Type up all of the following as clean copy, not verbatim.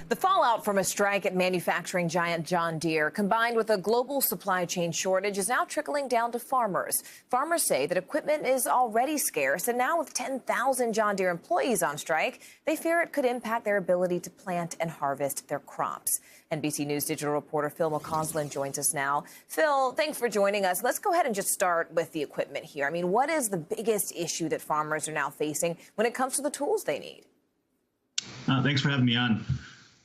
The fallout from a strike at manufacturing giant John Deere, combined with a global supply chain shortage, is now trickling down to farmers. Farmers say that equipment is already scarce, and now with 10,000 John Deere employees on strike, they fear it could impact their ability to plant and harvest their crops. NBC News Digital reporter Phil McCausland joins us now. Phil, thanks for joining us. Let's go ahead and just start with the equipment here. I mean, what is the biggest issue that farmers are now facing when it comes to the tools they need? Thanks for having me on.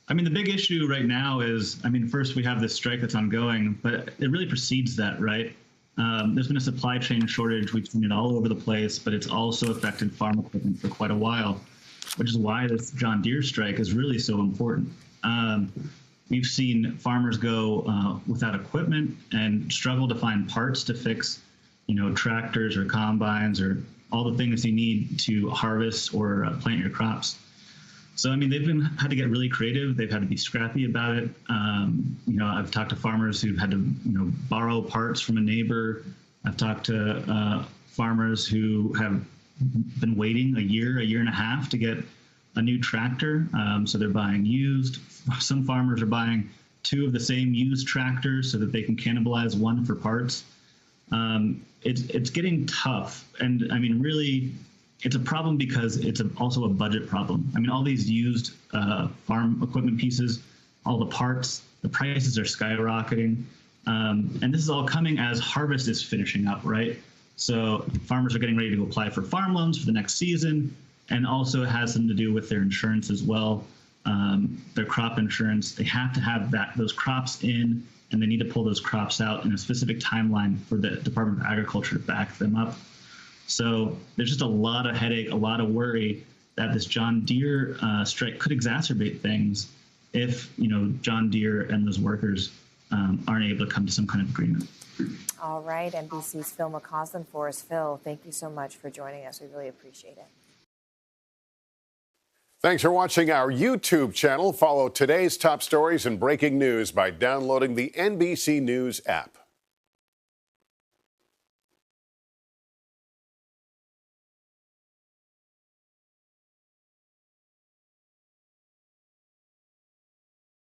I mean, the big issue right now is, first we have this strike that's ongoing, but it really precedes that, right? There's been a supply chain shortage. We've seen it all over the place, but it's also affected farm equipment for quite a while, which is why this John Deere strike is really so important. We've seen farmers go without equipment and struggle to find parts to fix, tractors or combines or all the things you need to harvest or plant your crops. So, they've had to get really creative. They've had to be scrappy about it. I've talked to farmers who've had to, borrow parts from a neighbor. I've talked to farmers who have been waiting a year and a half to get a new tractor. So they're buying used. Some farmers are buying two of the same used tractors so that they can cannibalize one for parts. It's getting tough. And really, it's a problem because it's also a budget problem. All these used farm equipment pieces, all the parts, the prices are skyrocketing. And this is all coming as harvest is finishing up, right? So farmers are getting ready to apply for farm loans for the next season. And also it has something to do with their insurance as well. Their crop insurance, they have to have those crops in, and they need to pull those crops out in a specific timeline for the Department of Agriculture to back them up. So there's just a lot of headache, a lot of worry that this John Deere strike could exacerbate things if, John Deere and those workers aren't able to come to some kind of agreement. All right, NBC's Phil McCausland for us. Phil, thank you so much for joining us. We really appreciate it. Thanks for watching our YouTube channel. Follow today's top stories and breaking news by downloading the NBC News app.